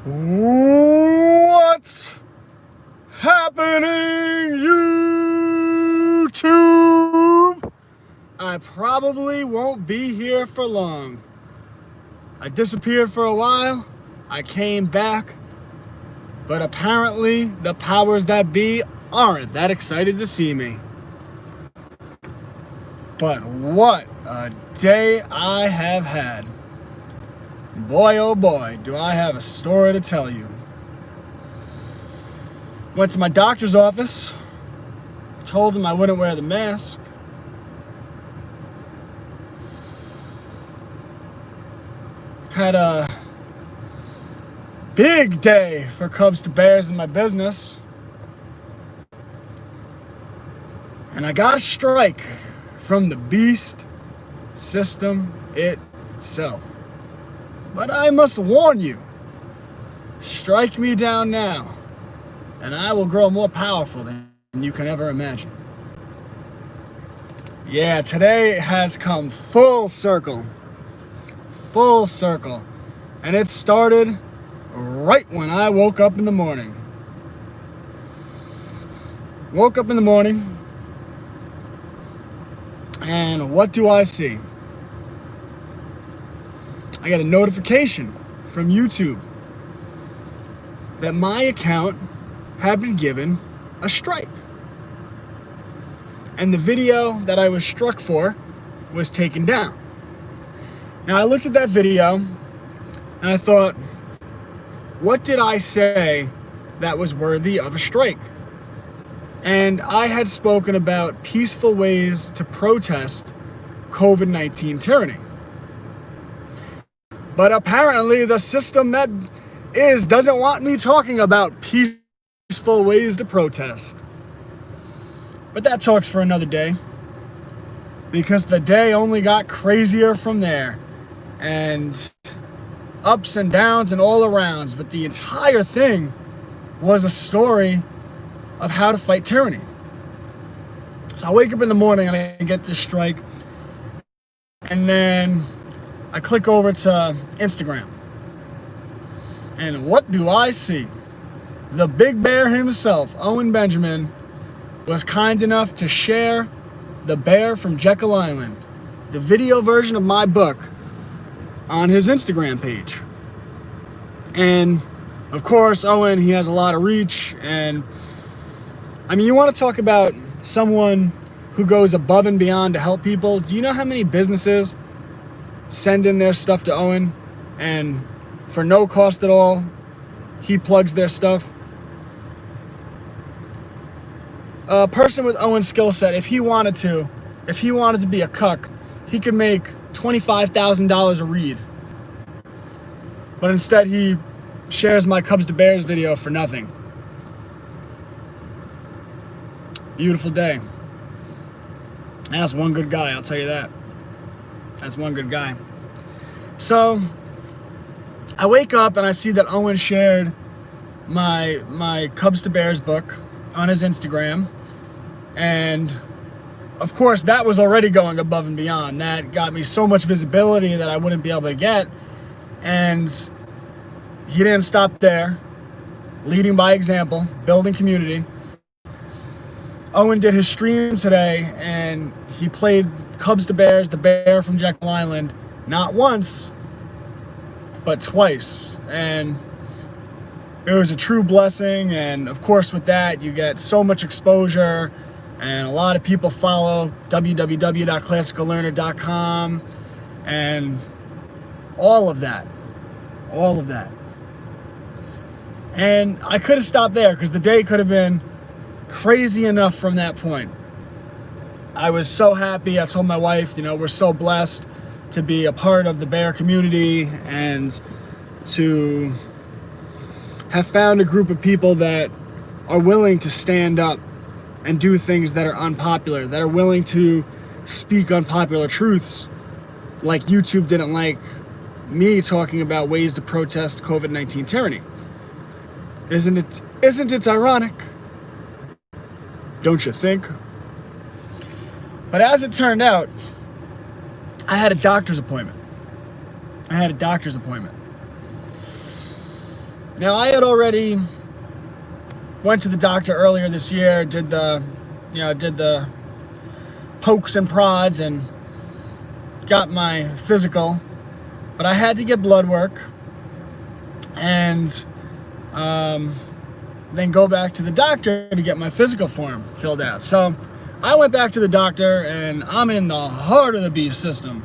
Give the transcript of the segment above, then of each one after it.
What's happening, YouTube? I probably won't be here for long. I disappeared for a while. I came back. But apparently, the powers that be aren't that excited to see me. But what a day I have had. Boy, oh boy, do I have a story to tell you. Went to my doctor's office, told him I wouldn't wear the mask. Had a big day for Cubs to Bears in my business. And I got a strike from the beast system itself. But I must warn you, strike me down now, and I will grow more powerful than you can ever imagine. Yeah, today has come full circle. Full circle. And it started right when I woke up in the morning. Woke up in the morning, and what do I see? I got a notification from YouTube that my account had been given a strike. And the video that I was struck for was taken down. Now I looked at that video and I thought, what did I say that was worthy of a strike? And I had spoken about peaceful ways to protest COVID-19 tyranny. But apparently the system that doesn't want me talking about peaceful ways to protest. But that talk's for another day, because the day only got crazier from there, and ups and downs and all arounds. But the entire thing was a story of how to fight tyranny. So I wake up in the morning and I get this strike, and then I click over to Instagram, and what do I see? The big bear himself, Owen Benjamin, was kind enough to share The Bear from Jekyll Island, the video version of my book, on his Instagram page. And of course, Owen, he has a lot of reach, and I mean, you want to talk about someone who goes above and beyond to help people. Do you know how many businesses send in their stuff to Owen, and for no cost at all, he plugs their stuff? A person with Owen's skill set, if he wanted to be a cuck, he could make $25,000 a read. But instead, he shares my Cubs to Bears video for nothing. Beautiful day. That's one good guy, I'll tell you that. That's one good guy. So I wake up and I see that Owen shared my Cubs to Bears book on his Instagram. And of course, that was already going above and beyond. That got me so much visibility that I wouldn't be able to get. And he didn't stop there. Leading by example, building community. Owen did his stream today, and he played Cubs to Bears, the bear from Jekyll Island, not once, but twice. And it was a true blessing. And of course, with that, you get so much exposure, and a lot of people follow www.classicallearner.com and all of that. And I could have stopped there, because the day could have been crazy enough from that point. I was so happy. I told my wife, we're so blessed to be a part of the bear community, and to have found a group of people that are willing to stand up and do things that are unpopular, that are willing to speak unpopular truths, like YouTube didn't like me talking about ways to protest COVID-19 tyranny. Isn't it ironic? Don't you think? But as it turned out, I had a doctor's appointment. Now, I had already went to the doctor earlier this year, did the pokes and prods and got my physical, but I had to get blood work and then go back to the doctor to get my physical form filled out. So I went back to the doctor, and I'm in the heart of the beef system.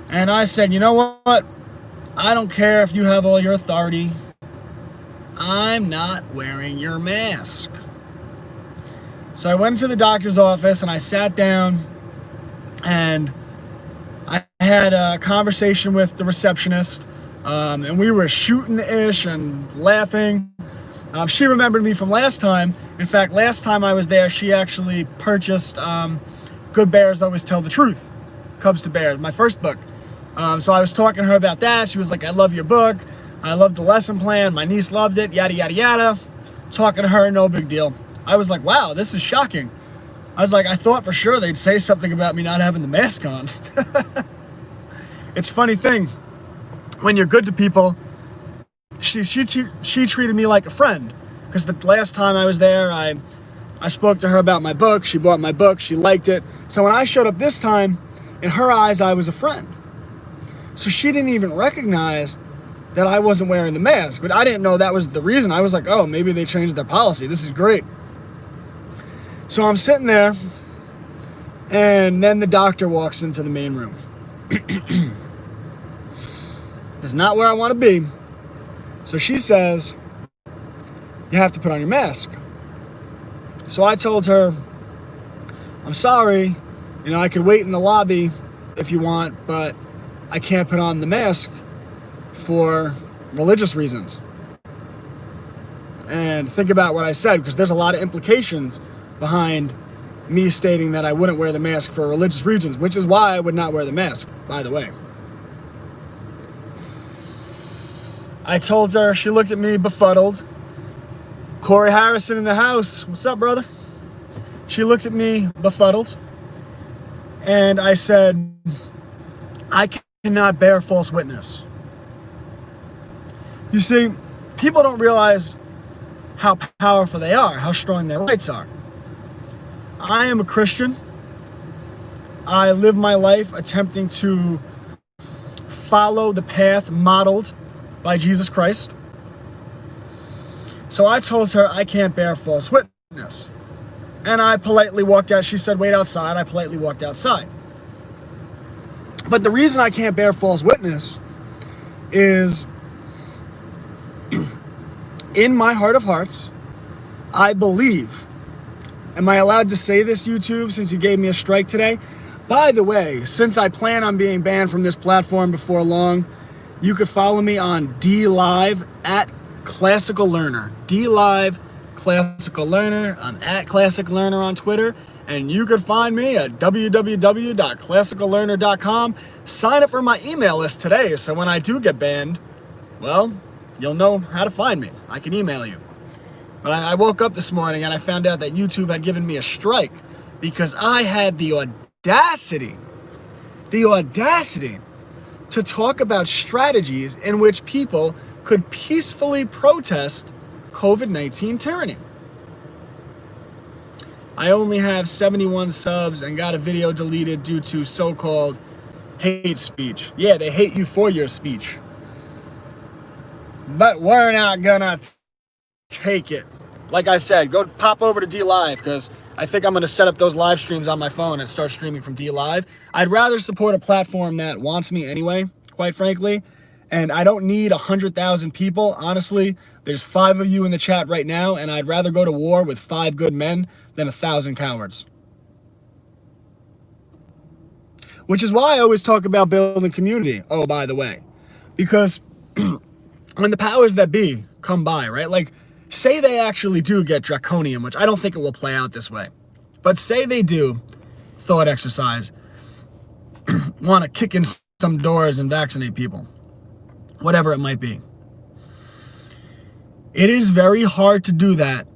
And I said, you know what? I don't care if you have all your authority. I'm not wearing your mask. So I went to the doctor's office and I sat down and I had a conversation with the receptionist, and we were shooting the ish and laughing. She remembered me from last time. In fact, last time I was there, she actually purchased Good Bears Always Tell the Truth, Cubs to Bears, my first book. So I was talking to her about that. She was like, I love your book. I love the lesson plan. My niece loved it, yada, yada, yada. Talking to her, no big deal. I was like, wow, this is shocking. I was like, I thought for sure they'd say something about me not having the mask on. It's a funny thing. When you're good to people, she treated me like a friend. Because the last time I was there, I spoke to her about my book. She bought my book. She liked it. So when I showed up this time, in her eyes, I was a friend. So she didn't even recognize that I wasn't wearing the mask. But I didn't know that was the reason. I was like, oh, maybe they changed their policy. This is great. So I'm sitting there, and then the doctor walks into the main room. That's not where I want to be. So she says, you have to put on your mask. So I told her, I'm sorry, I could wait in the lobby if you want, but I can't put on the mask for religious reasons. And think about what I said, because there's a lot of implications behind me stating that I wouldn't wear the mask for religious reasons, which is why I would not wear the mask, by the way. I told her, she looked at me befuddled. Corey Harrison in the house. What's up, brother? She looked at me befuddled. And I said, I cannot bear false witness. You see, people don't realize how powerful they are, how strong their rights are. I am a Christian. I live my life attempting to follow the path modeled by Jesus Christ. So I told her I can't bear false witness. And I politely walked out. She said, wait outside. I politely walked outside. But the reason I can't bear false witness is in my heart of hearts, I believe. Am I allowed to say this, YouTube, since you gave me a strike today? By the way, since I plan on being banned from this platform before long, you could follow me on DLive at Classical Learner. DLive Classical Learner. I'm at Classic Learner on Twitter. And you could find me at www.classicallearner.com. Sign up for my email list today, so when I do get banned, well, you'll know how to find me. I can email you. But I woke up this morning and I found out that YouTube had given me a strike because I had the audacity to talk about strategies in which people could peacefully protest COVID-19 tyranny. I only have 71 subs and got a video deleted due to so-called hate speech. Yeah, they hate you for your speech. But we're not gonna take it. Like I said, go pop over to DLive, because I think I'm gonna set up those live streams on my phone and start streaming from DLive. I'd rather support a platform that wants me anyway, quite frankly. And I don't need 100,000 people. Honestly, there's 5 of you in the chat right now, and I'd rather go to war with 5 good men than 1,000 cowards. Which is why I always talk about building community. Oh, by the way, because when the powers that be come by, right? Like, say they actually do get draconian, which I don't think it will play out this way. But say they do, thought exercise, want to kick in some doors and vaccinate people. Whatever it might be. It is very hard to do that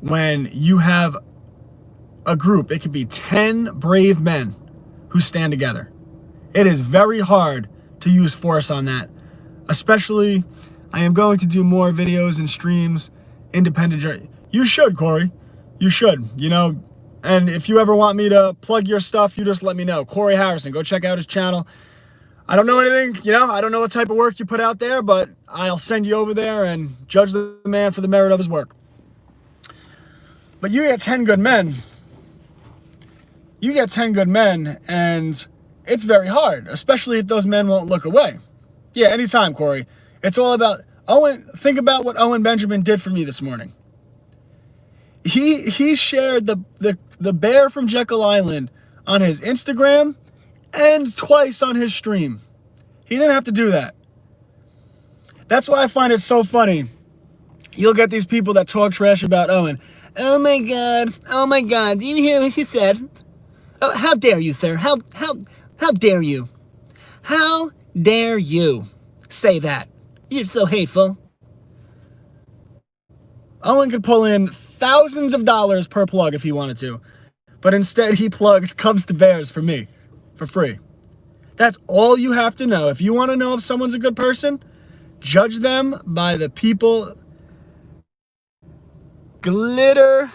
when you have a group. It could be 10 brave men who stand together. It is very hard to use force on that. Especially, I am going to do more videos and streams, independent. You should, Corey. You should, you know. And if you ever want me to plug your stuff, you just let me know. Corey Harrison, go check out his channel. I don't know anything, you know, I don't know what type of work you put out there, but I'll send you over there and judge the man for the merit of his work. But you get 10 good men. You get 10 good men, and it's very hard, especially if those men won't look away. Yeah, anytime, Corey. It's all about Owen. Think about what Owen Benjamin did for me this morning. He shared the bear from Jekyll Island on his Instagram and twice on his stream. He didn't have to do that. That's why I find it so funny. You'll get these people that talk trash about Owen. Oh my God, do you hear what he said? Oh, how dare you, sir? How dare you? How dare you say that? You're so hateful. Owen could pull in thousands of dollars per plug if he wanted to, but instead he plugs Cubs to Bears for me, for free. That's all you have to know. If you want to know if someone's a good person, judge them by the people. Glitter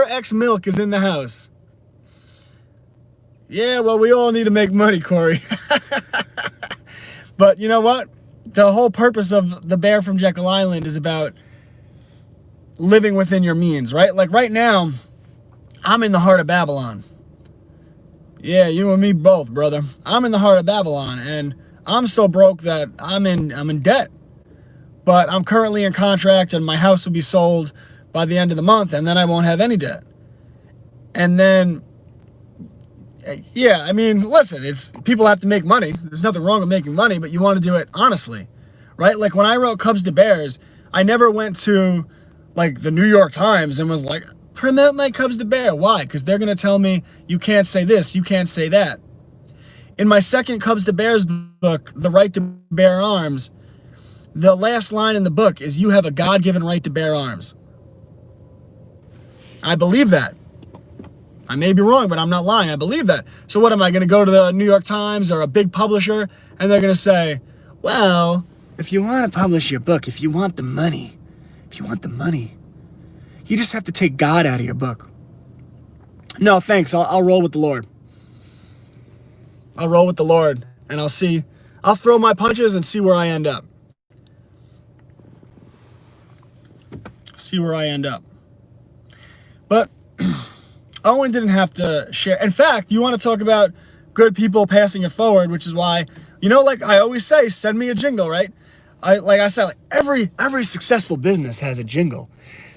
X Milk is in the house. Yeah, well, we all need to make money, Corey. But you know what? The whole purpose of the bear from Jekyll Island is about living within your means, right? Like right now, I'm in the heart of Babylon. Yeah, you and me both, brother. I'm in the heart of Babylon, and I'm so broke that I'm in debt. But I'm currently in contract, and my house will be sold by the end of the month, and then I won't have any debt. And then, yeah, I mean, listen, people have to make money. There's nothing wrong with making money, but you want to do it honestly, right? Like when I wrote Cubs to Bears, I never went to like the New York Times and was like, promote my Cubs to Bear. Why? Because they're going to tell me you can't say this, you can't say that. In my second Cubs to Bears book, The Right to Bear Arms, the last line in the book is, you have a God-given right to bear arms. I believe that. I may be wrong, but I'm not lying. I believe that. So what, am I going to go to the New York Times or a big publisher, and they're going to say, well, if you want to publish your book, if you want the money, you just have to take God out of your book. No, thanks. I'll roll with the Lord. I'll roll with the Lord, and I'll throw my punches and see where I end up. But Owen didn't have to share. In fact, you want to talk about good people passing it forward, which is why, you know, like I always say, send me a jingle, right? Like I said, every successful business has a jingle.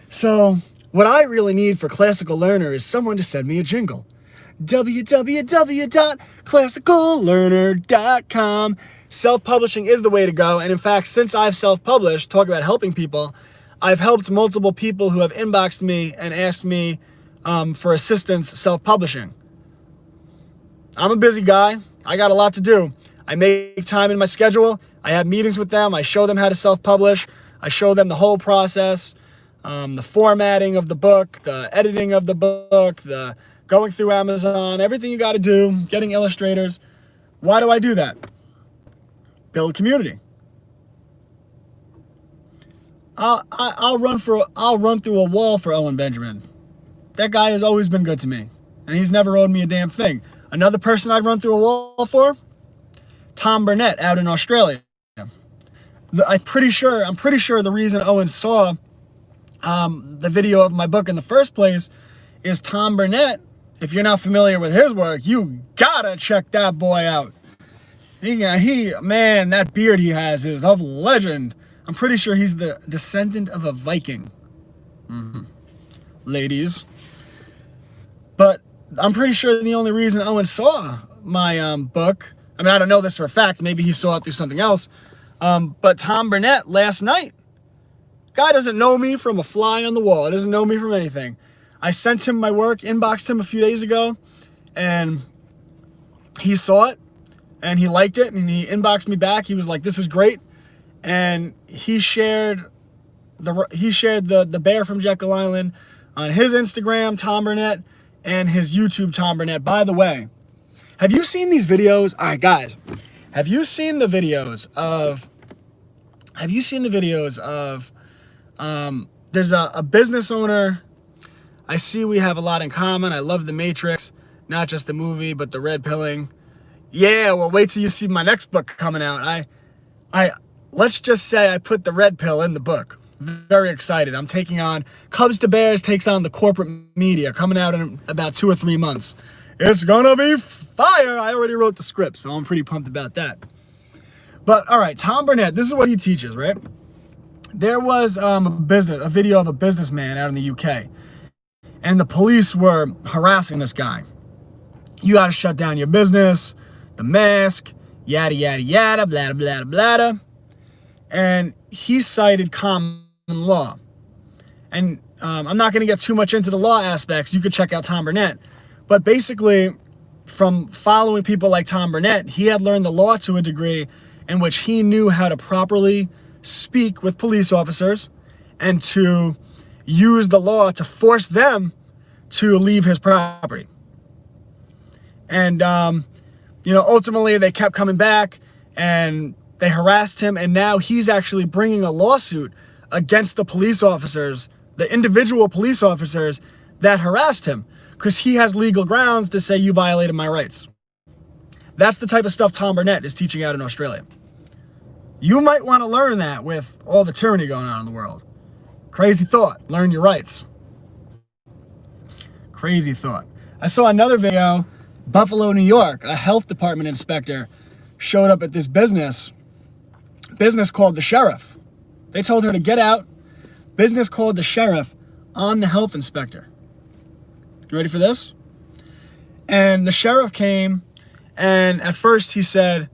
So what I really need for Classical Learner is someone to send me a jingle. www.classicallearner.com. Self-publishing is the way to go. And in fact, since I've self-published, talk about helping people, I've helped multiple people who have inboxed me and asked me for assistance self-publishing. I'm a busy guy. I got a lot to do. I make time in my schedule. I have meetings with them. I show them how to self-publish. I show them the whole process, the formatting of the book, the editing of the book, the going through Amazon, everything you got to do, getting illustrators. Why do I do that? Build community. I'll run through a wall for Owen Benjamin. That guy has always been good to me, and he's never owed me a damn thing. Another person I'd run through a wall for, Tom Burnett out in Australia. I'm pretty sure the reason Owen saw the video of my book in the first place is Tom Burnett. If you're not familiar with his work, you gotta check that boy out. Man, that beard he has is of legend. I'm pretty sure he's the descendant of a Viking. Ladies. But I'm pretty sure the only reason Owen saw my book, I mean, I don't know this for a fact, maybe he saw it through something else, but Tom Burnett last night, guy doesn't know me from a fly on the wall. He doesn't know me from anything. I sent him my work, inboxed him a few days ago, and he saw it, and he liked it, and he inboxed me back. He was like, this is great. And he shared the bear from Jekyll Island on his Instagram, Tom Burnett, and his YouTube, Tom Burnett. By the way, have you seen these videos? All right, guys, have you seen the videos of Have you seen the videos of, there's a business owner. I see we have a lot in common. I love The Matrix, not just the movie, but the red pilling. Yeah, well, wait till you see my next book coming out. Let's just say I put the red pill in the book. Very excited. I'm taking on, Cubs to Bears takes on the corporate media, coming out in about 2 or 3 months. It's gonna be fire. I already wrote the script, so I'm pretty pumped about that. But all right, Tom Burnett, this is what he teaches, right? There was a video of a businessman out in the UK, and the police were harassing this guy. You got to shut down your business, the mask, yada, yada, yada, blah, blah, blah, blah. And he cited common law. And I'm not going to get too much into the law aspects. You could check out Tom Burnett. But basically, from following people like Tom Burnett, he had learned the law to a degree in which he knew how to properly speak with police officers and to use the law to force them to leave his property. And, ultimately they kept coming back and they harassed him. And now he's actually bringing a lawsuit against the police officers, the individual police officers that harassed him, because he has legal grounds to say you violated my rights. That's the type of stuff Tom Burnett is teaching out in Australia. You might want to learn that with all the tyranny going on in the world. Crazy thought. Learn your rights. Crazy thought. I saw another video, Buffalo, New York. A health department inspector showed up at this business called the sheriff. They told her to get out. Business called the sheriff on the health inspector. You ready for this? And the sheriff came, and at first he said,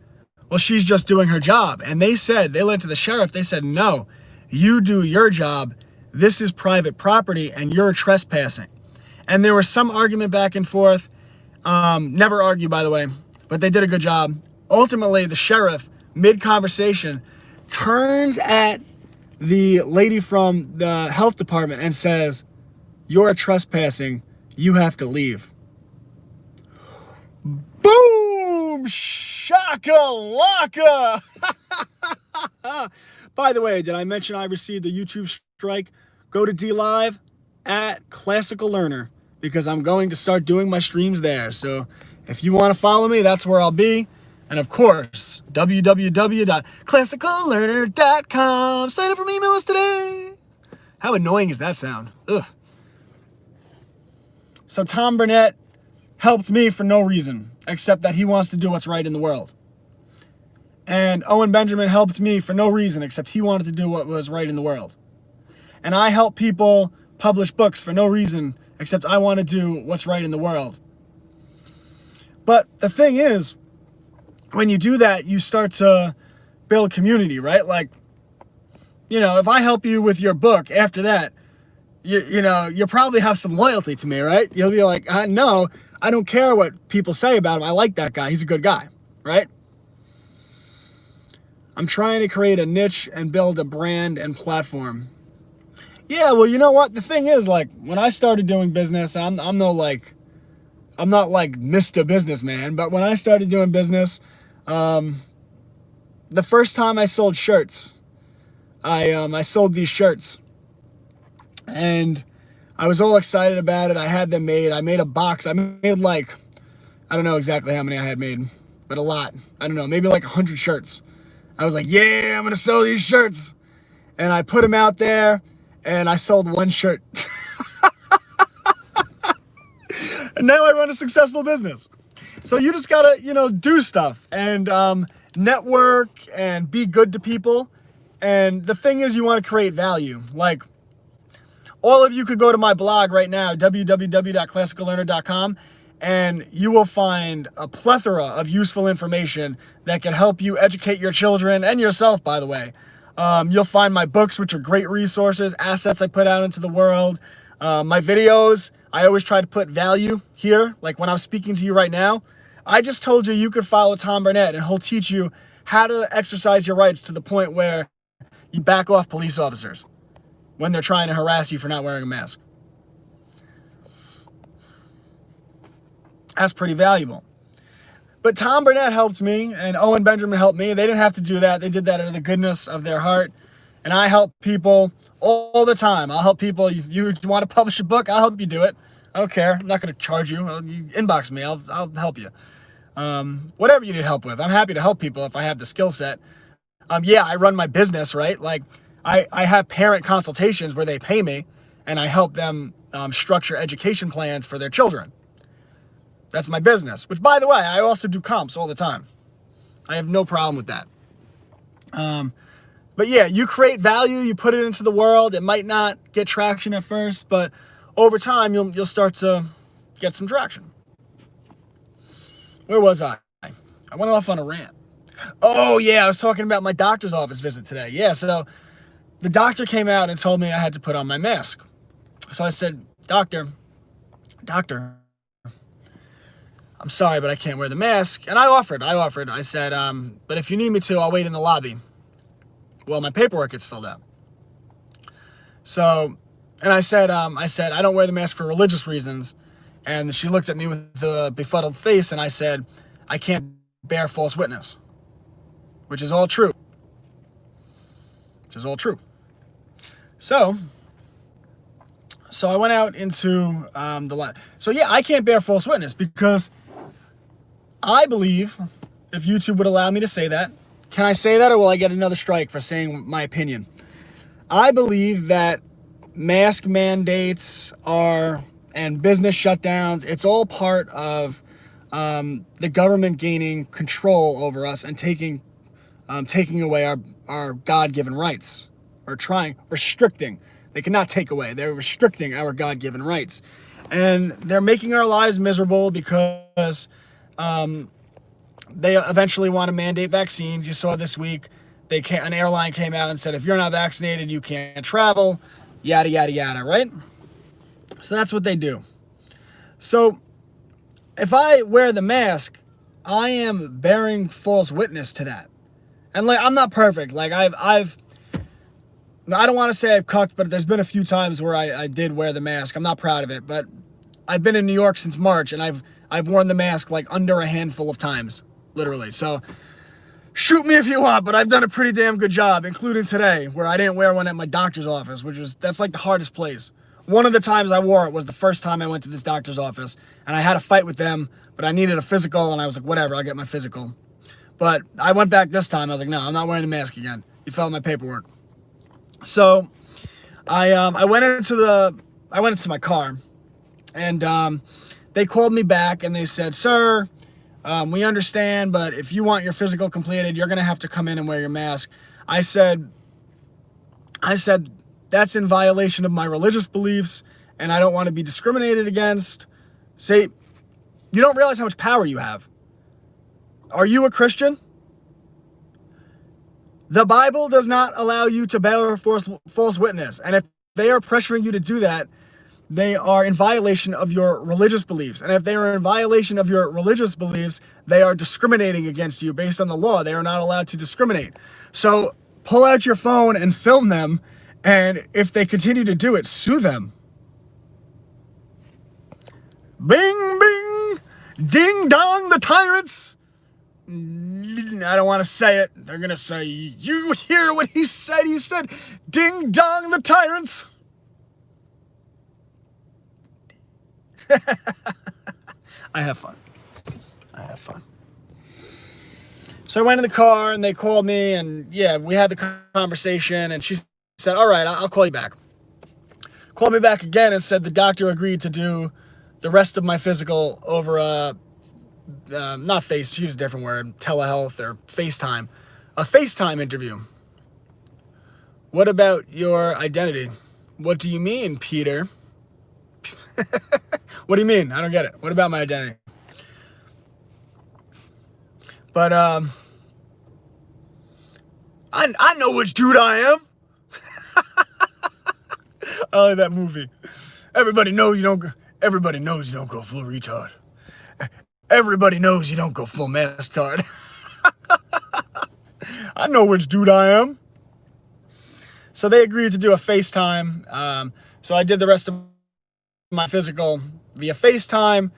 well, she's just doing her job. And they went to the sheriff, they said, no, you do your job. This is private property and you're trespassing. And there was some argument back and forth. Never argue, by the way, but they did a good job. Ultimately, the sheriff, mid-conversation, turns at the lady from the health department and says, you're trespassing. You have to leave. Boom! Shakalaka! By the way, did I mention I received a YouTube strike? Go to DLive at Classical Learner because I'm going to start doing my streams there. So if you want to follow me, that's where I'll be. And of course, www.classicallearner.com. Sign up for my email list today. How annoying does that sound? Ugh. So Tom Burnett helped me for no reason, except that he wants to do what's right in the world. And Owen Benjamin helped me for no reason, except he wanted to do what was right in the world. And I help people publish books for no reason, except I want to do what's right in the world. But the thing is, when you do that, you start to build community, right? Like, if I help you with your book, after that, you'll probably have some loyalty to me, right? You'll be like, no, I don't care what people say about him. I like that guy. He's a good guy, right? I'm trying to create a niche and build a brand and platform. Yeah, well, you know what? The thing is, like, when I started doing business, I'm not like Mr. Businessman, but when I started doing business, the first time I sold shirts, I sold these shirts, and I was all excited about it. I had them made. I made a box. I made like, I don't know exactly how many I had made, but a lot. I don't know, maybe like 100 shirts. I was like, yeah, I'm going to sell these shirts. And I put them out there, and I sold one shirt. And now I run a successful business. So you just got to, do stuff and network and be good to people. And the thing is, you want to create value. Like, all of you could go to my blog right now, www.classicallearner.com, and you will find a plethora of useful information that can help you educate your children and yourself, by the way. You'll find my books, which are great resources, assets I put out into the world. My videos, I always try to put value here. Like when I'm speaking to you right now, I just told you could follow Tom Burnett and he'll teach you how to exercise your rights to the point where you back off police officers when they're trying to harass you for not wearing a mask. That's pretty valuable. But Tom Burnett helped me, and Owen Benjamin helped me. They didn't have to do that. They did that out of the goodness of their heart. And I help people all the time. I'll help people. You want to publish a book? I'll help you do it. I don't care. I'm not going to charge you. You inbox me. I'll help you. Whatever you need help with. I'm happy to help people if I have the skill set. Yeah, I run my business, right? Like, I have parent consultations where they pay me, and I help them structure education plans for their children. That's my business, which, by the way, I also do comps all the time. I have no problem with that. But yeah, you create value, you put it into the world. It might not get traction at first, but over time, you'll start to get some traction. Where was I? I went off on a rant. Oh, yeah, I was talking about my doctor's office visit today. Yeah, so the doctor came out and told me I had to put on my mask. So I said, Doctor, I'm sorry, but I can't wear the mask. And I offered. I said, but if you need me to, I'll wait in the lobby while my paperwork gets filled out. So, and I said, I don't wear the mask for religious reasons. And she looked at me with a befuddled face, and I said, I can't bear false witness, which is all true. So I went out into the light. So yeah, I can't bear false witness because I believe, if YouTube would allow me to say that, can I say that, or will I get another strike for saying my opinion? I believe that mask mandates and business shutdowns, it's all part of the government gaining control over us and taking away our God-given rights, or restricting. They cannot take away. They're restricting our God-given rights. And they're making our lives miserable because they eventually want to mandate vaccines. You saw this week, an airline came out and said, if you're not vaccinated, you can't travel, yada, yada, yada, right? So that's what they do. So if I wear the mask, I am bearing false witness to that. And like, I'm not perfect. Like I don't want to say I've cucked, but there's been a few times where I did wear the mask. I'm not proud of it, but I've been in New York since March, and I've worn the mask like under a handful of times, literally. So shoot me if you want, but I've done a pretty damn good job, including today, where I didn't wear one at my doctor's office, that's like the hardest place. One of the times I wore it was the first time I went to this doctor's office, and I had a fight with them, but I needed a physical, and I was like, whatever, I'll get my physical. But I went back this time. I was like, no, I'm not wearing the mask again. You filled out my paperwork. So I went into my car, and they called me back, and they said, sir, we understand, but if you want your physical completed, you're going to have to come in and wear your mask. I said, that's in violation of my religious beliefs, and I don't want to be discriminated against. Say, you don't realize how much power you have. Are you a Christian? The Bible does not allow you to bear false witness. And if they are pressuring you to do that, they are in violation of your religious beliefs. And if they are in violation of your religious beliefs, they are discriminating against you based on the law. They are not allowed to discriminate. So pull out your phone and film them. And if they continue to do it, sue them. Bing, bing, ding, dong, the tyrants. I don't want to say it. They're going to say, you hear what he said? He said, ding, dong, the tyrants. I have fun. So I went in the car, and they called me, and yeah, we had the conversation, and she said, all right, I'll call you back. Called me back again and said the doctor agreed to do the rest of my physical over she used a different word, telehealth or FaceTime. A FaceTime interview. What about your identity? What do you mean, Peter? What do you mean? I don't get it. What about my identity? But I know which dude I am. I like that movie. Everybody knows you don't go full retard. Everybody knows you don't go full maskcard. I know which dude I am. So they agreed to do a FaceTime. So I did the rest of my physical via FaceTime.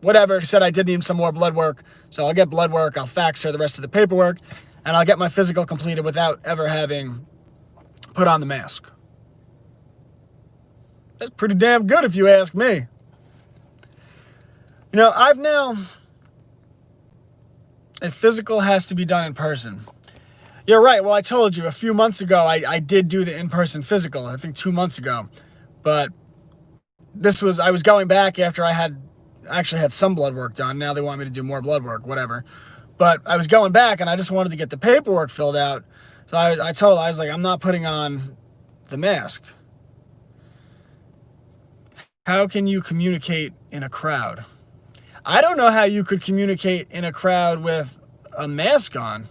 whatever, said I did need some more blood work. So I'll get blood work, I'll fax her the rest of the paperwork, and I'll get my physical completed without ever having put on the mask. That's pretty damn good if you ask me. You know, a physical has to be done in person. You're right. Well, I told you a few months ago, I did do the in-person physical, I think 2 months ago. But I was going back after I actually had some blood work done. Now they want me to do more blood work, whatever. But I was going back and I just wanted to get the paperwork filled out. So I was like, I'm not putting on the mask. How can you communicate in a crowd? I don't know how you could communicate in a crowd with a mask on.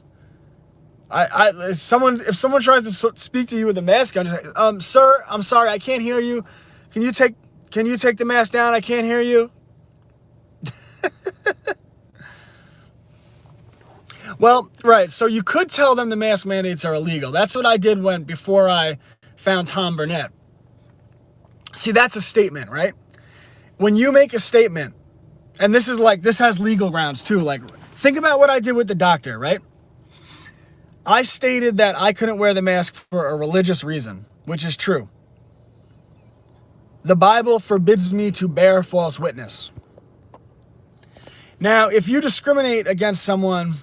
If someone tries to speak to you with a mask on, just like, sir, I'm sorry, I can't hear you. Can you take the mask down? I can't hear you. Well, right. So you could tell them the mask mandates are illegal. That's what I did before I found Tom Burnett. See, that's a statement, right? When you make a statement, and this has legal grounds too. Like, think about what I did with the doctor, right? I stated that I couldn't wear the mask for a religious reason, which is true. The Bible forbids me to bear false witness. Now, if you discriminate against someone,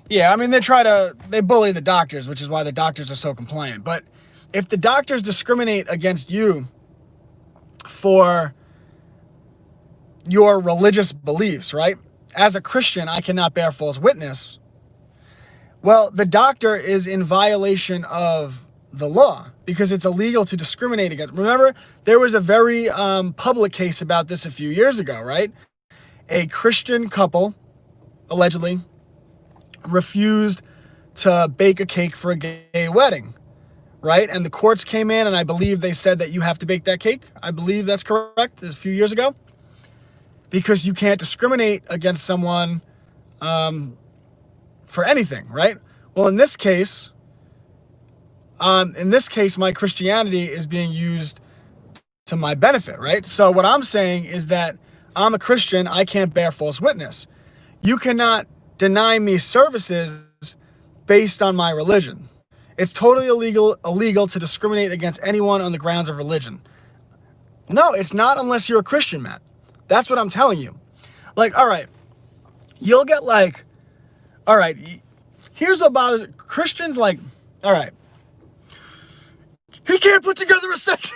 yeah, I mean, they bully the doctors, which is why the doctors are so compliant. But if the doctors discriminate against you for your religious beliefs, right? As a Christian, I cannot bear false witness. Well, the doctor is in violation of the law because it's illegal to discriminate against. Remember, there was a very public case about this a few years ago, right? A Christian couple, allegedly, refused to bake a cake for a gay wedding, right? And the courts came in, and I believe they said that you have to bake that cake. I believe that's correct. It's a few years ago. Because you can't discriminate against someone for anything, right? Well, in this case, my Christianity is being used to my benefit, right? So what I'm saying is that I'm a Christian. I can't bear false witness. You cannot deny me services based on my religion. It's totally illegal to discriminate against anyone on the grounds of religion. No, it's not unless you're a Christian, Matt. That's what I'm telling you. Like, all right, you'll get like, all right, here's what bothers Christians, like, all right, he can't put together a sentence.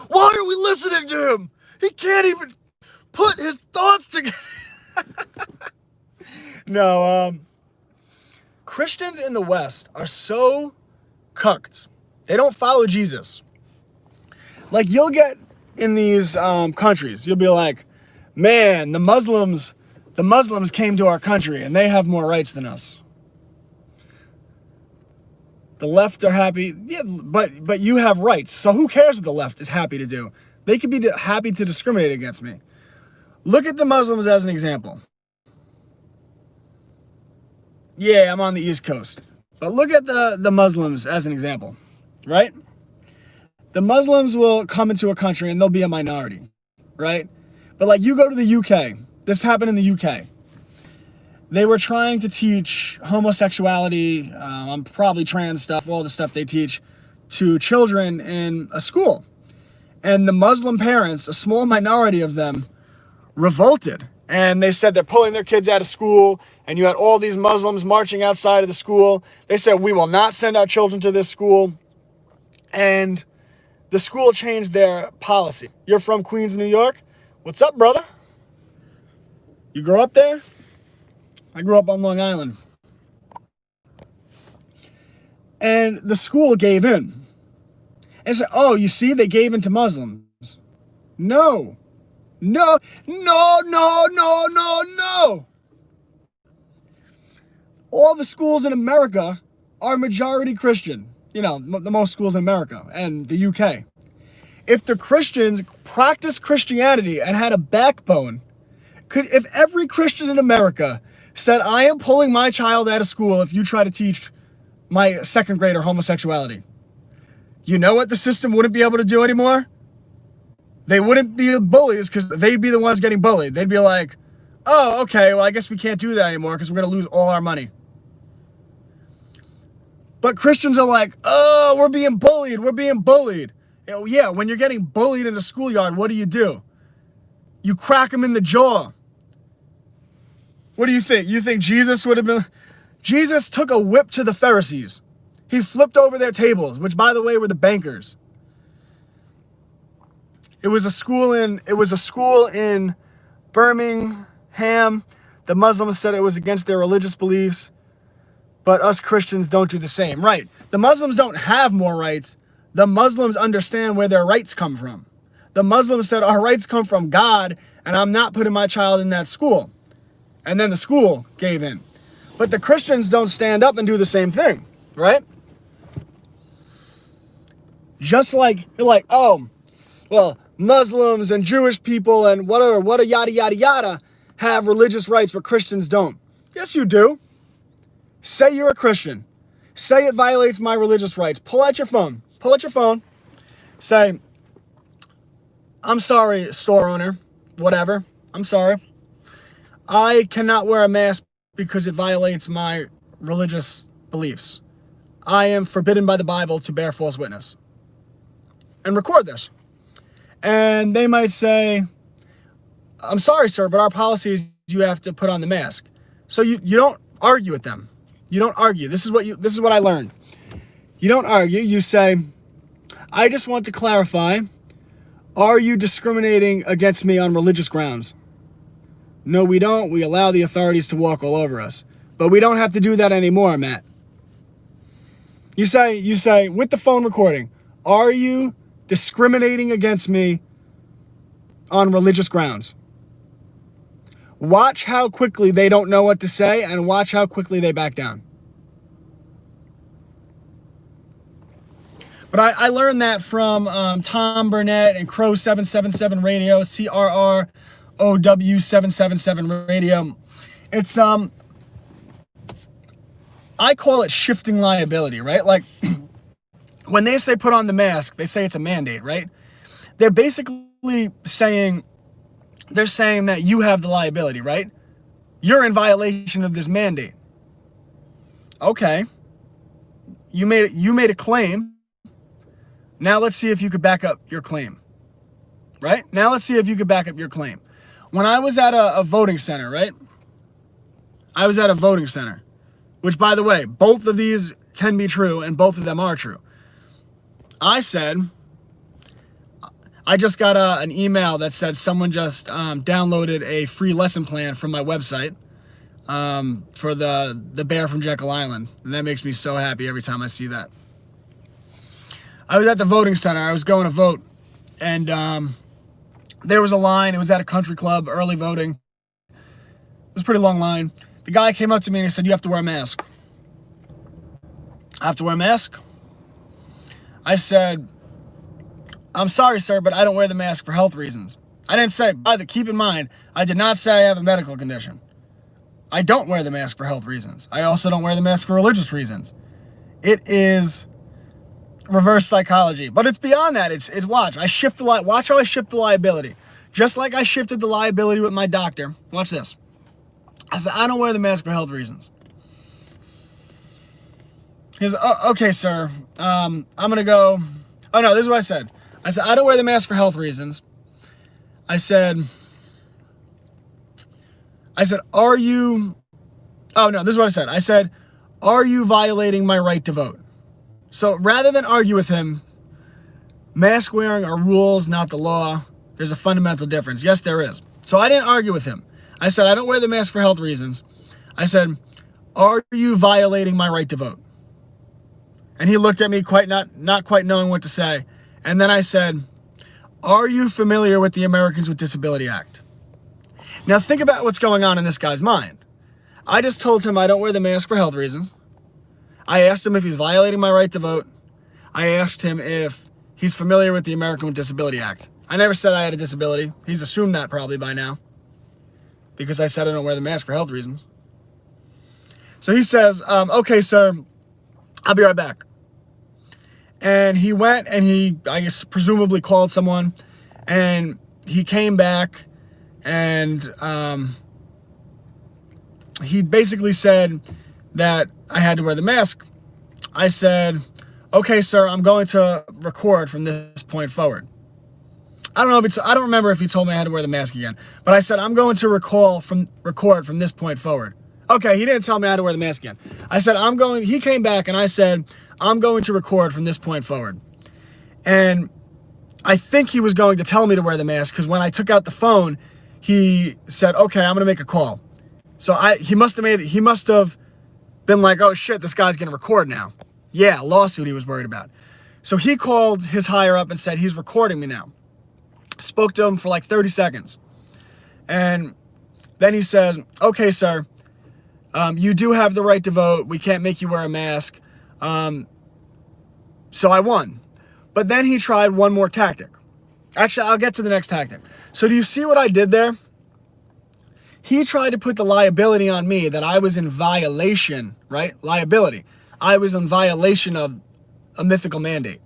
Why are we listening to him? He can't even put his thoughts together. No, Christians in the West are so cucked. They don't follow Jesus. Like, you'll get in these countries, you'll be like, man, the Muslims came to our country and they have more rights than us. The left are happy, yeah, but you have rights. So who cares what the left is happy to do? They could be happy to discriminate against me. Look at the Muslims as an example. Yeah, I'm on the East Coast. But look at the Muslims as an example, right? The Muslims will come into a country and they'll be a minority, right? But like, you go to the UK. This happened in the UK. They were trying to teach homosexuality, probably trans stuff, all the stuff they teach to children in a school. And the Muslim parents, a small minority of them, revolted. And they said they're pulling their kids out of school. And you had all these Muslims marching outside of the school. They said, we will not send our children to this school. And the school changed their policy. You're from Queens, New York? What's up, brother? You grew up there? I grew up on Long Island. And the school gave in. And said, oh, you see, they gave in to Muslims. No. No. All the schools in America are majority Christian. You know, the most schools in America and the UK. If the Christians practiced Christianity and had a backbone, if every Christian in America said, I am pulling my child out of school if you try to teach my second grader homosexuality, you know what the system wouldn't be able to do anymore? they wouldn't be bullies because they'd be the ones getting bullied. They'd be like, oh, okay, well, I guess we can't do that anymore because we're going to lose all our money. But Christians are like, oh, we're being bullied. We're being bullied. Yeah, when you're getting bullied in a schoolyard, what do? You crack them in the jaw. What do you think? You think Jesus would have been... Jesus took a whip to the Pharisees. He flipped over their tables, which, by the way, were the bankers. It was a school in Birmingham. The Muslims said it was against their religious beliefs, but us Christians don't do the same. Right. The Muslims don't have more rights. The Muslims understand where their rights come from. The Muslims said, our rights come from God, and I'm not putting my child in that school. And then the school gave in. But the Christians don't stand up and do the same thing, right? Just like, you're like, oh, well, Muslims and Jewish people and whatever, what a yada, yada, yada, have religious rights, but Christians don't. Yes, you do. Say you're a Christian. Say it violates my religious rights. Pull out your phone. Pull out your phone. Say, I'm sorry, store owner, whatever. I'm sorry. I cannot wear a mask because it violates my religious beliefs. I am forbidden by the Bible to bear false witness. And record this. And they might say, I'm sorry, sir, but our policy is you have to put on the mask. So you don't argue with them. You don't argue. This is what I learned. You don't argue. You say, I just want to clarify, are you discriminating against me on religious grounds? No, we don't. We allow the authorities to walk all over us. But we don't have to do that anymore, Matt. You say, with the phone recording, are you discriminating against me on religious grounds? Watch how quickly they don't know what to say and watch how quickly they back down. But I learned that from Tom Burnett and Crow 777 Radio, CRROW 777 Radio. It's, I call it shifting liability, right? Like, when they say put on the mask, they say it's a mandate, right? They're basically saying, they're saying that you have the liability, right? You're in violation of this mandate. Okay. You made a claim. Now let's see if you could back up your claim. Right? Now let's see if you could back up your claim. When I was at a voting center, right? I was at a voting center, which, by the way, both of these can be true and both of them are true. I just got an email that said someone just downloaded a free lesson plan from my website for the bear from Jekyll Island. And that makes me so happy every time I see that. I was at the voting center. I was going to vote. And there was a line. It was at a country club, early voting. It was a pretty long line. The guy came up to me and he said, you have to wear a mask. I have to wear a mask? I said, I'm sorry, sir, but I don't wear the mask for health reasons. I didn't say, keep in mind, I did not say I have a medical condition. I don't wear the mask for health reasons. I also don't wear the mask for religious reasons. It is reverse psychology. But it's beyond that. It's watch. Watch how I shift the liability. Just like I shifted the liability with my doctor. Watch this. I said, I don't wear the mask for health reasons. He goes, oh, okay, sir. I'm going to go. Oh, no, this is what I said. I said, I don't wear the mask for health reasons. I said, are you... Oh, no, this is what I said. I said, are you violating my right to vote? So rather than argue with him, mask wearing are rules, not the law. There's a fundamental difference. Yes, there is. So I didn't argue with him. I said, I don't wear the mask for health reasons. I said, are you violating my right to vote? And he looked at me not quite knowing what to say. And then I said, are you familiar with the Americans with Disability Act? Now think about what's going on in this guy's mind. I just told him I don't wear the mask for health reasons. I asked him if he's violating my right to vote. I asked him if he's familiar with the Americans with Disability Act. I never said I had a disability. He's assumed that probably by now, because I said I don't wear the mask for health reasons. So he says, okay, sir, I'll be right back. And he went and he, I guess, presumably called someone. And he came back and he basically said that I had to wear the mask. I said, okay, sir, I'm going to record from this point forward. I don't remember if he told me I had to wear the mask again, but I said, I'm going to record from this point forward. Okay, he didn't tell me I had to wear the mask again. I said, he came back and I said, I'm going to record from this point forward. And I think he was going to tell me to wear the mask because when I took out the phone, he said, okay, I'm going to make a call. So he must have been like, oh shit, this guy's going to record now. Yeah, lawsuit he was worried about. So he called his higher up and said, he's recording me now. Spoke to him for like 30 seconds. And then he says, okay, sir, you do have the right to vote. We can't make you wear a mask. So I won. But then he tried one more tactic. Actually, I'll get to the next tactic. So do you see what I did there? He tried to put the liability on me that I was in violation, right? Liability. I was in violation of a mythical mandate.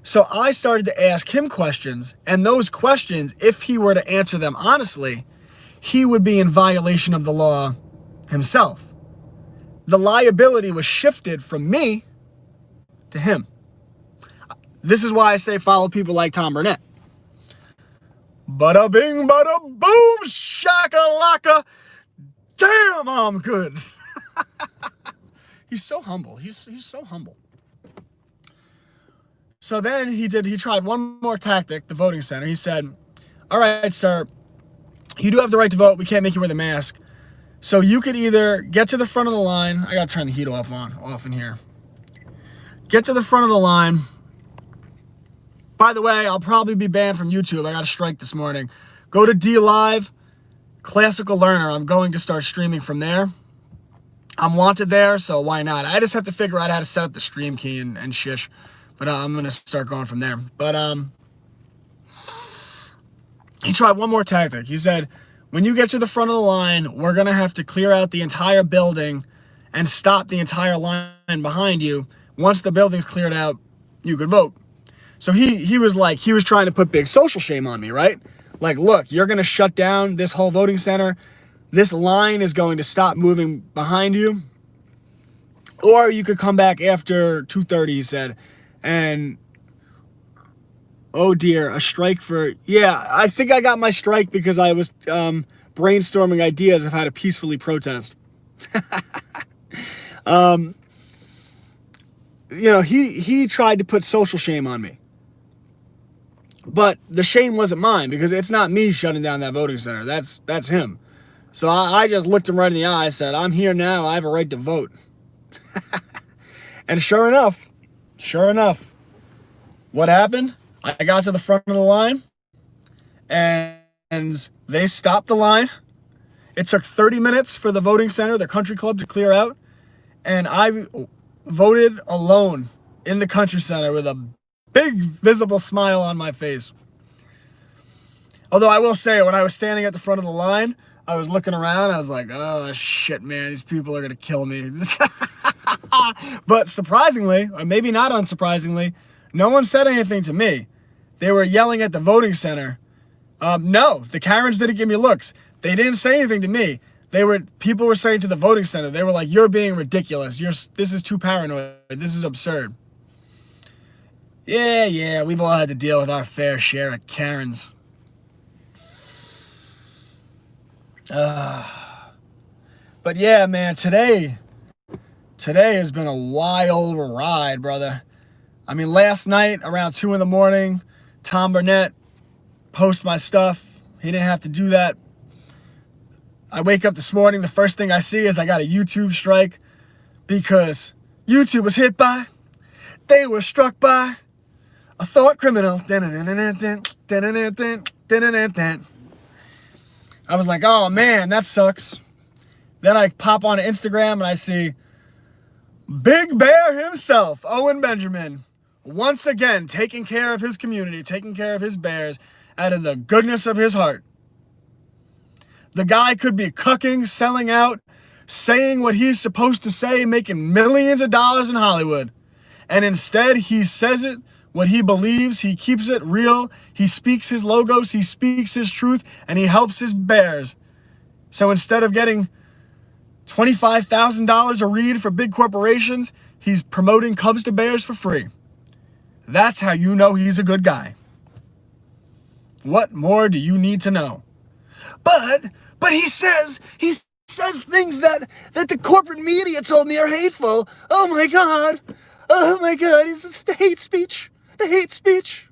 So I started to ask him questions, and those questions, if he were to answer them honestly, he would be in violation of the law himself. The liability was shifted from me to him. This is why I say follow people like Tom Burnett. Bada bing, bada boom, shakalaka. Damn, I'm good. He's so humble. He's so humble. So then he tried one more tactic, the voting center. He said, all right, sir, you do have the right to vote. We can't make you wear the mask. So you could either get to the front of the line. I got to turn the heat off in here. Get to the front of the line. By the way, I'll probably be banned from YouTube. I got a strike this morning. Go to D Live, Classical Learner. I'm going to start streaming from there. I'm wanted there, so why not? I just have to figure out how to set up the stream key and shish. But I'm going to start going from there. But he tried one more tactic. He said, when you get to the front of the line, we're going to have to clear out the entire building and stop the entire line behind you. Once the building's cleared out, you could vote. So he was trying to put big social shame on me, right? Like, look, you're going to shut down this whole voting center. This line is going to stop moving behind you. Or you could come back after 2:30, he said. And, oh dear, a strike for... Yeah, I think I got my strike because I was brainstorming ideas of how to peacefully protest. He tried to put social shame on me. But the shame wasn't mine because it's not me shutting down that voting center. That's him. So I just looked him right in the eye and said, I'm here now. I have a right to vote. And sure enough, what happened? I got to the front of the line and they stopped the line. It took 30 minutes for the voting center, the country club, to clear out. And I voted alone in the country center with a big visible smile on my face. Although I will say, when I was standing at the front of the line, I was looking around. I was like, oh, shit, man, these people are going to kill me. But surprisingly, or maybe not unsurprisingly, no one said anything to me. They were yelling at the voting center. No, the Karens didn't give me looks. They didn't say anything to me. People were saying to the voting center, they were like, you're being ridiculous. This is too paranoid. This is absurd. Yeah, we've all had to deal with our fair share of Karens. But yeah, man, today has been a wild ride, brother. I mean, last night around 2 a.m, Tom Burnett posted my stuff. He didn't have to do that. I wake up this morning, the first thing I see is I got a YouTube strike because YouTube was hit by, they were struck by a thought criminal. I was like, oh man, that sucks. Then I pop on Instagram and I see Big Bear himself, Owen Benjamin, once again taking care of his community, taking care of his bears out of the goodness of his heart. The guy could be cucking, selling out, saying what he's supposed to say, making millions of dollars in Hollywood. And instead, he says it what he believes. He keeps it real. He speaks his logos. He speaks his truth, and he helps his bears. So instead of getting $25,000 a read for big corporations, he's promoting Cubs to Bears for free. That's how you know he's a good guy. What more do you need to know? But he says things that the corporate media told me are hateful. Oh my God. It's the hate speech. The hate speech.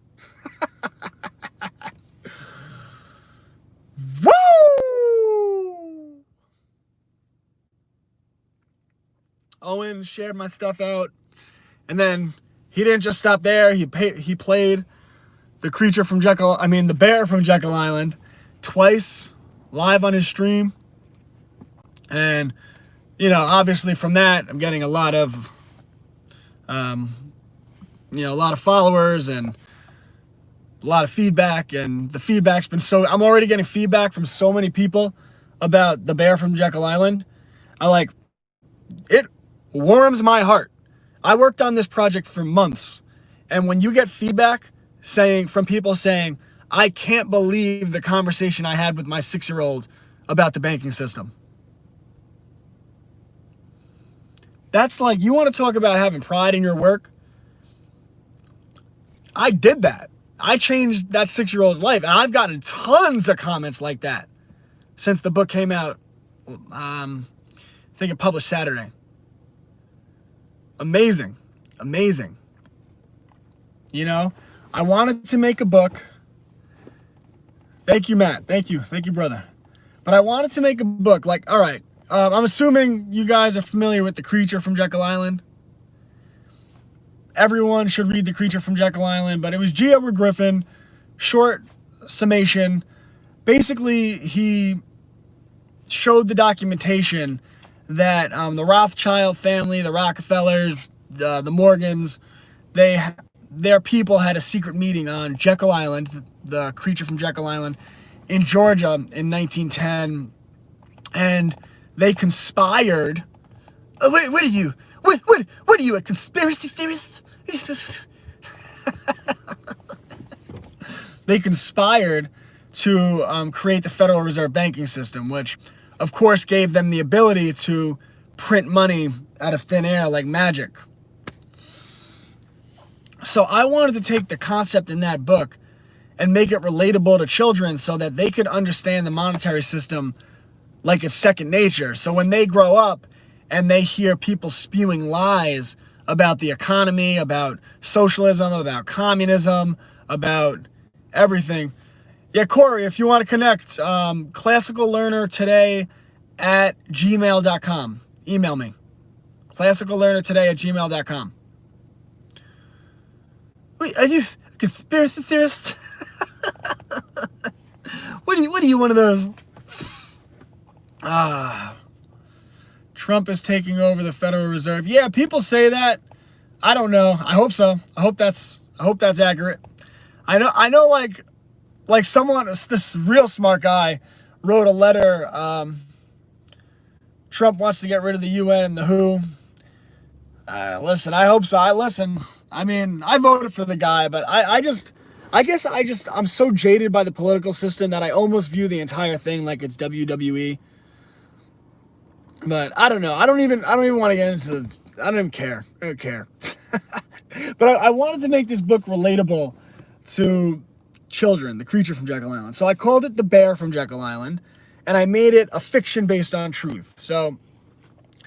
Woo! Owen shared my stuff out, and then he didn't just stop there. He played the bear from Jekyll Island twice live on his stream. And, obviously from that, I'm getting a lot of, a lot of followers and a lot of feedback. And the feedback's been I'm already getting feedback from so many people about the bear from Jekyll Island. It warms my heart. I worked on this project for months. And when you get feedback from people saying, I can't believe the conversation I had with my 6-year-old about the banking system. That's you want to talk about having pride in your work? I did that. I changed that 6-year-old's life, and I've gotten tons of comments like that since the book came out. I think it published Saturday. Amazing. I wanted to make a book. Thank you, Matt. Thank you, brother. But I wanted to make a book. All right. I'm assuming you guys are familiar with The Creature from Jekyll Island. Everyone should read The Creature from Jekyll Island, but it was G. Edward Griffin, short summation. Basically, he showed the documentation that the Rothschild family, the Rockefellers, the Morgans, their people had a secret meeting on Jekyll Island, the Creature from Jekyll Island, in Georgia in 1910, and they conspired. Oh, wait, what are you? What are you, a conspiracy theorist? They conspired to create the Federal Reserve banking system, which, of course, gave them the ability to print money out of thin air like magic. So I wanted to take the concept in that book and make it relatable to children so that they could understand the monetary system like it's second nature. So when they grow up and they hear people spewing lies about the economy, about socialism, about communism, about everything. Yeah, Corey, if you want to connect, classicallearnertoday@gmail.com. Email me. classicallearnertoday@gmail.com. Wait, are you a conspiracy theorist? What are you, one of those? Trump is taking over the Federal Reserve. Yeah, people say that. I don't know. I hope so. I hope that's accurate. I know like someone, this real smart guy wrote a letter. Trump wants to get rid of the UN and the WHO. Listen, I hope so. I mean, I voted for the guy, but I'm so jaded by the political system that I almost view the entire thing like it's WWE. But I don't know. I don't even want to get into it. I don't even care. I don't care. But I wanted to make this book relatable to children, The Creature from Jekyll Island. So I called it The Bear from Jekyll Island, and I made it a fiction based on truth. So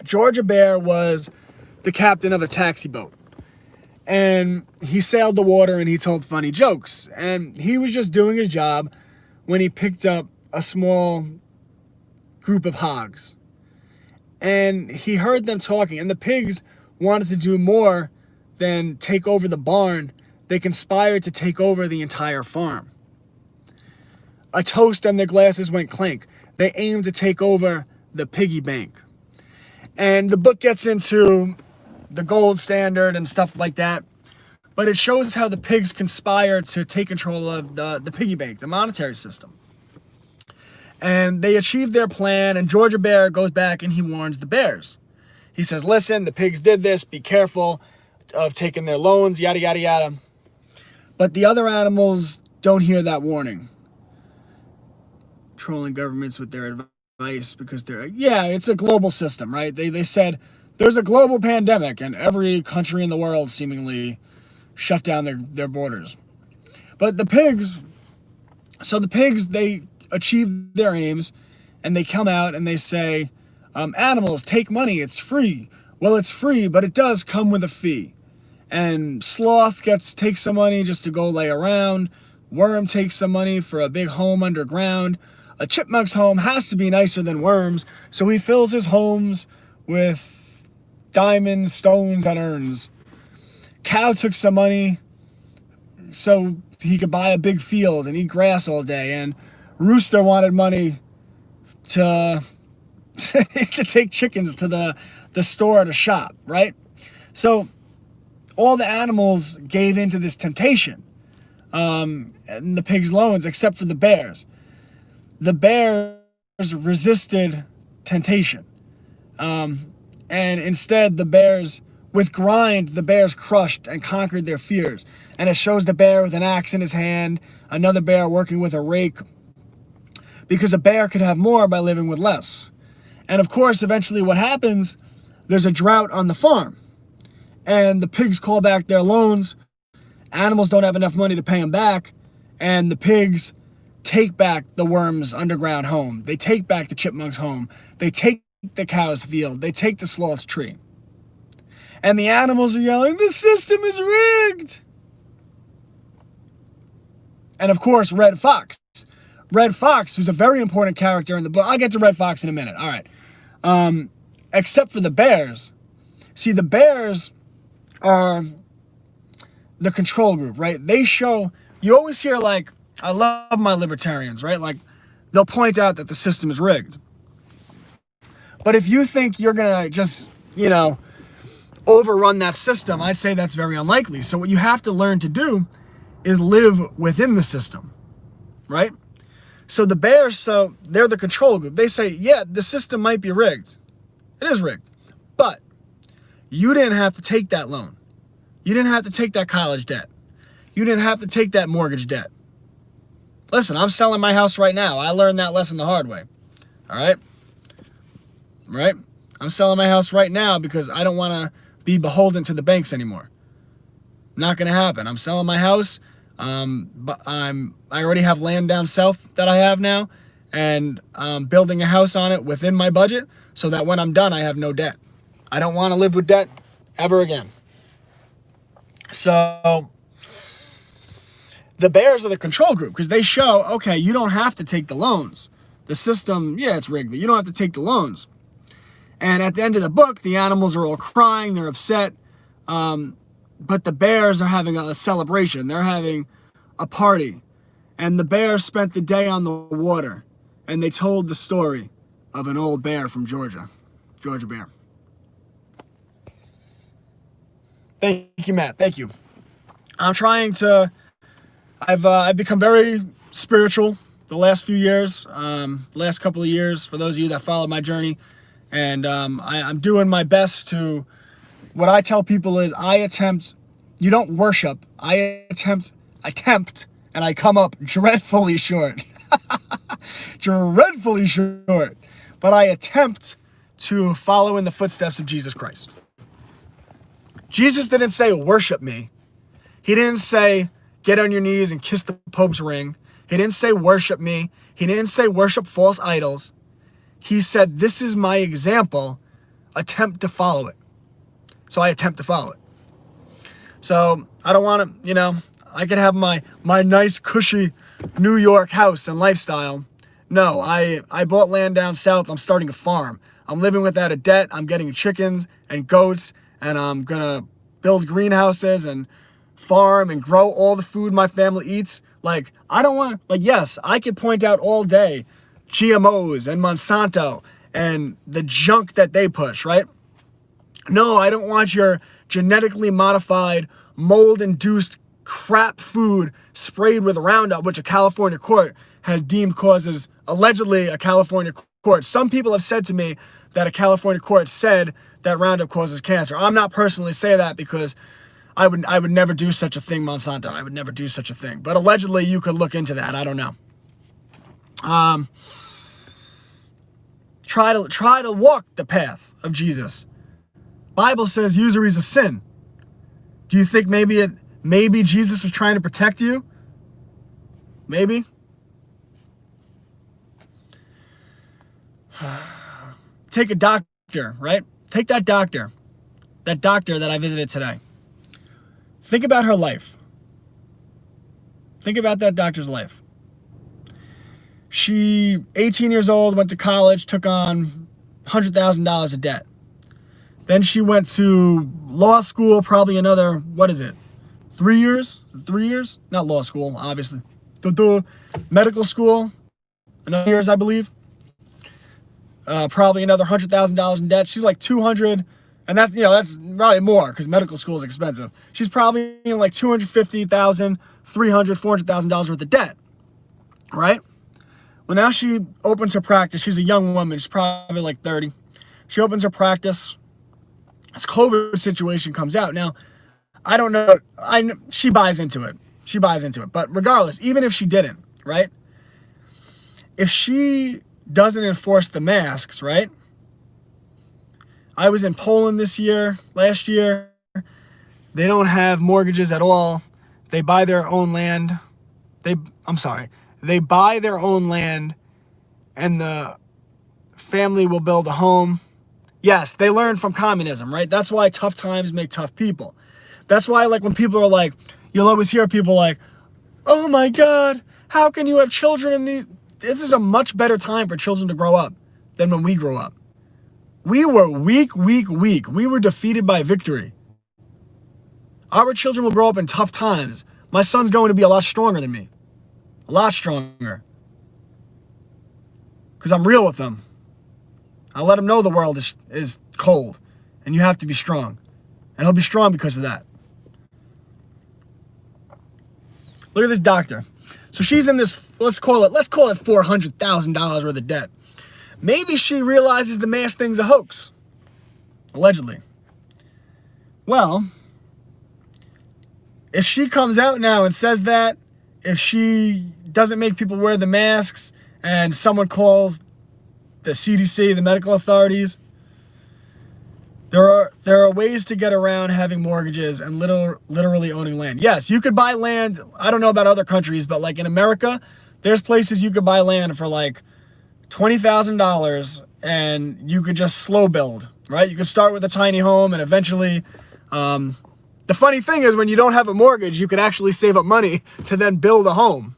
George Bear was the captain of a taxi boat, and he sailed the water and he told funny jokes. And he was just doing his job when he picked up a small group of hogs. And he heard them talking, and the pigs wanted to do more than take over the barn. They conspired to take over the entire farm. A toast and their glasses went clink. They aimed to take over the piggy bank. And the book gets into the gold standard and stuff like that. But it shows how the pigs conspired to take control of the piggy bank, the monetary system. And they achieved their plan, and George Bear goes back and he warns the bears. He says, listen, the pigs did this. Be careful of taking their loans, yada, yada, yada. But the other animals don't hear that warning. Trolling governments with their advice because it's a global system, right? They said there's a global pandemic and every country in the world seemingly shut down their borders. But the pigs, they achieve their aims and they come out and they say, animals, take money, it's free. Well, it's free, but it does come with a fee. And sloth takes some money just to go lay around. Worm takes some money for a big home underground. A chipmunk's home has to be nicer than worms, so he fills his homes with diamonds, stones, and urns. Cow took some money so he could buy a big field and eat grass all day. And Rooster wanted money to take chickens to the store to shop, right? So all the animals gave into this temptation, and the pigs' loans, except for the bears. The bears resisted temptation. And instead, with grind, the bears crushed and conquered their fears. And it shows the bear with an axe in his hand, another bear working with a rake, because a bear could have more by living with less. And of course, eventually what happens, there's a drought on the farm. And the pigs call back their loans. Animals don't have enough money to pay them back. And the pigs take back the worm's underground home. They take back the chipmunk's home. They take the cow's field. They take the sloth's tree. And the animals are yelling, "The system is rigged!" And of course, Red Fox. Red Fox, who's a very important character in the book. I'll get to Red Fox in a minute. All right. Except for the bears. See, the bears are the control group, right? You always hear, like, I love my libertarians, right? Like, they'll point out that the system is rigged. But if you think you're going to just, overrun that system, I'd say that's very unlikely. So what you have to learn to do is live within the system, right? So the bears, they're the control group. They say, yeah, the system might be rigged. It is rigged. But you didn't have to take that loan. You didn't have to take that college debt. You didn't have to take that mortgage debt. Listen, I'm selling my house right now. I learned that lesson the hard way. All right? Right? I'm selling my house right now because I don't want to be beholden to the banks anymore. Not going to happen. I'm selling my house. But I already have land down south that I have now, and I'm building a house on it within my budget so that when I'm done, I have no debt. I don't want to live with debt ever again. So the bears are the control group because they show, okay, you don't have to take the loans. The system, yeah, it's rigged, but you don't have to take the loans. And at the end of the book, the animals are all crying, they're upset. But the bears are having a celebration. They're having a party. And the bears spent the day on the water. And they told the story of an old bear from Georgia. Georgia bear. Thank you, Matt. Thank you. I've become very spiritual the last few years, last couple of years, for those of you that followed my journey. And I'm doing my best to, what I tell people is you don't worship, I attempt, and I come up dreadfully short. Dreadfully short. But I attempt to follow in the footsteps of Jesus Christ. Jesus didn't say, worship me. He didn't say, get on your knees and kiss the Pope's ring. He didn't say, worship me. He didn't say, worship false idols. He said, this is my example. Attempt to follow it. So I attempt to follow it. So I don't want to, I could have my nice, cushy New York house and lifestyle. No, I bought land down south. I'm starting a farm. I'm living without a debt. I'm getting chickens and goats, and I'm going to build greenhouses and farm and grow all the food my family eats. Like, I don't want, yes, I could point out all day GMOs and Monsanto and the junk that they push, right? No, I don't want your genetically modified, mold-induced crap food sprayed with Roundup, which a California court has deemed causes, allegedly a California court. Some people have said to me that a California court said that Roundup causes cancer. I'm not personally saying that because I would never do such a thing, Monsanto. I would never do such a thing. But allegedly, you could look into that. I don't know. Try to walk the path of Jesus. Bible says usury is a sin. Do you think maybe Jesus was trying to protect you? Maybe. Take a doctor, right? Take that doctor that I visited today. Think about her life. Think about that doctor's life. She, 18 years old, went to college, took on $100,000 of debt. Then she went to law school, probably another, 3 years? 3 years? Not law school, obviously. Medical school, another years, I believe. Probably another $100,000 in debt. She's like 200, and that's probably more because medical school is expensive. She's probably in like $250,000, $300,000, $400,000 worth of debt, right? Well, now she opens her practice. She's a young woman. She's probably like 30. She opens her practice. This COVID situation comes out. Now, I don't know. She buys into it. But regardless, even if she didn't, right? If she doesn't enforce the masks, right? I was in Poland last year. They don't have mortgages at all. They buy their own land. They buy their own land and the family will build a home. Yes, they learned from communism, right? That's why tough times make tough people. That's why, like, when people are like, you'll always hear people like, oh my God, how can you have children in these? This is a much better time for children to grow up than when we grew up. We were weak. We were defeated by victory. Our children will grow up in tough times. My son's going to be a lot stronger than me. A lot stronger. Because I'm real with them. I let him know the world is cold and you have to be strong. And he'll be strong because of that. Look at this doctor. So she's in this, let's call it $400,000 worth of debt. Maybe she realizes the mask thing's a hoax. Allegedly. Well, if she comes out now and says that, if she doesn't make people wear the masks and someone calls the CDC, the medical authorities, there are ways to get around having mortgages and literally owning land. Yes, you could buy land. I don't know about other countries, but like in America, there's places you could buy land for like $20,000 and you could just slow build, right? You could start with a tiny home and eventually, the funny thing is when you don't have a mortgage, you could actually save up money to then build a home.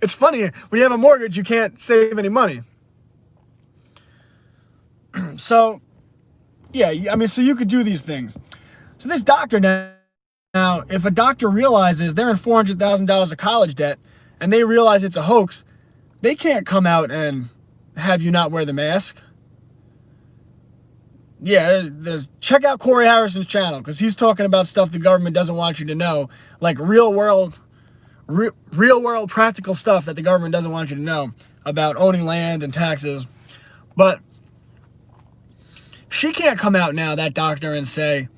It's funny, when you have a mortgage, you can't save any money. So, yeah, I mean, so you could do these things. So this doctor now, if a doctor realizes they're in $400,000 of college debt and they realize it's a hoax, they can't come out and have you not wear the mask. Yeah, check out Corey Harrison's channel because he's talking about stuff the government doesn't want you to know, like real world practical stuff that the government doesn't want you to know about owning land and taxes. But she can't come out now, that doctor, and say,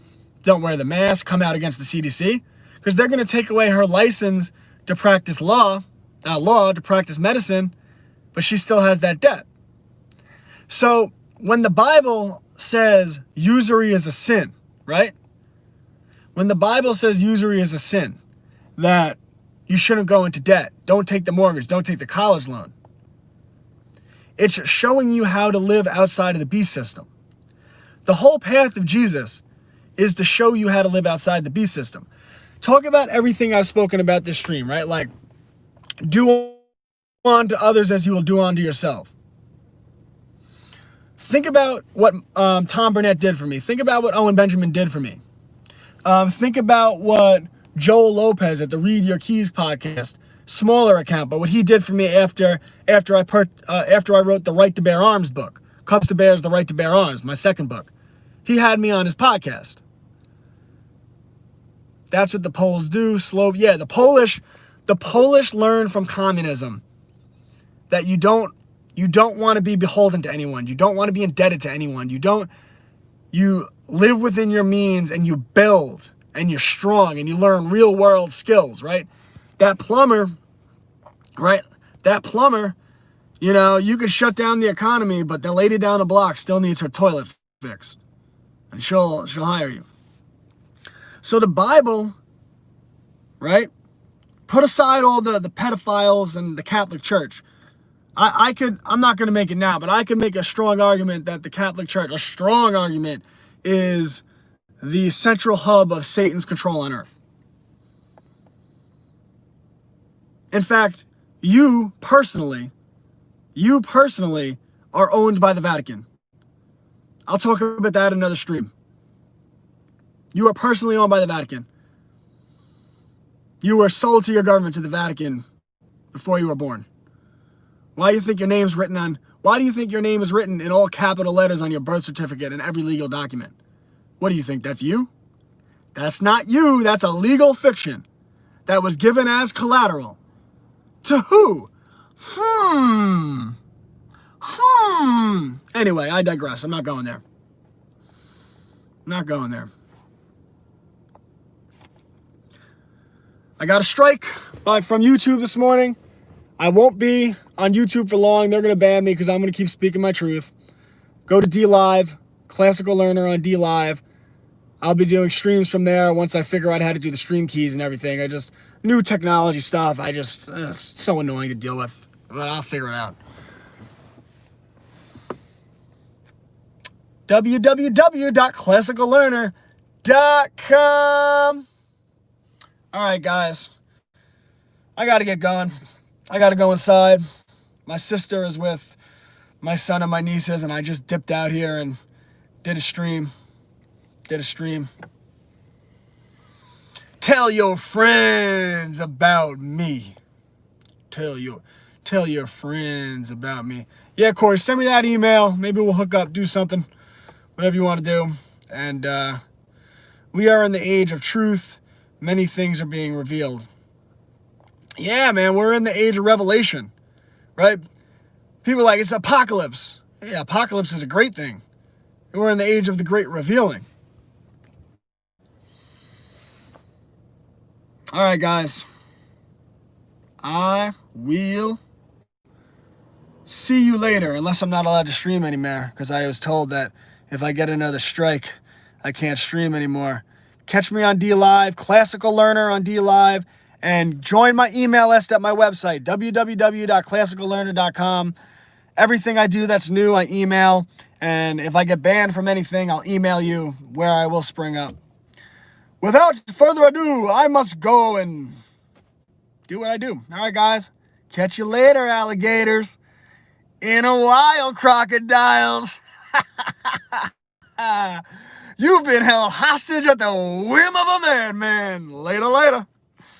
don't wear the mask, come out against the CDC, because they're going to take away her license to practice to practice medicine, but she still has that debt. So when the Bible says usury is a sin, right? When the Bible says usury is a sin, that you shouldn't go into debt, don't take the mortgage, don't take the college loan, it's showing you how to live outside of the beast system. The whole path of Jesus is to show you how to live outside the beast system. Talk about everything I've spoken about this stream, right? Like, do unto others as you will do unto yourself. Think about what Tom Burnett did for me. Think about what Owen Benjamin did for me. Think about what Joel Lopez at the Read Your Keys podcast, smaller account, but what he did for me after I wrote the Right to Bear Arms book. Cubs to Bears, The Right to Bear Arms, my second book. He had me on his podcast. That's what the Poles do. The Polish learned from communism that you don't want to be beholden to anyone. You don't want to be indebted to anyone. You live within your means and you build. and you're strong and you learn real world skills, right? That plumber, right? That plumber, you could shut down the economy, but the lady down the block still needs her toilet fixed, and she'll hire you. So the Bible, right? Put aside all the pedophiles and the Catholic Church. I'm not going to make it now, but I could make a strong argument that the Catholic Church, a strong argument, is the central hub of Satan's control on earth. In fact, you personally are owned by the Vatican. I'll talk about that in another stream. You are personally owned by the Vatican. You were sold to your government, to the Vatican, before you were born. Why do you think your name is written in all capital letters on your birth certificate and every legal document? What do you think? That's you? That's not you. That's a legal fiction that was given as collateral. To who? Anyway, I digress. I'm not going there. I got a strike from YouTube this morning. I won't be on YouTube for long. They're going to ban me because I'm going to keep speaking my truth. Go to DLive, Classical Learner on DLive. I'll be doing streams from there once I figure out how to do the stream keys and everything. New technology stuff, it's so annoying to deal with, but I'll figure it out. www.classicallearner.com. All right, guys. I got to get going. I got to go inside. My sister is with my son and my nieces, and I just dipped out here and did a stream. Tell your friends about me. Tell your friends about me. Yeah, Corey, send me that email. Maybe we'll hook up, do something, whatever you want to do. And we are in the age of truth. Many things are being revealed. Yeah, man, we're in the age of revelation, right? People are like, it's apocalypse. Yeah, apocalypse is a great thing. We're in the age of the great revealing. All right, guys. I will see you later, unless I'm not allowed to stream anymore, because I was told that if I get another strike, I can't stream anymore. Catch me on DLive, Classical Learner on DLive, and join my email list at my website, www.classicallearner.com. Everything I do that's new, I email. And if I get banned from anything, I'll email you where I will spring up. Without further ado, I must go and do what I do. All right, guys. Catch you later, alligators. In a while, crocodiles. You've been held hostage at the whim of a madman. Later.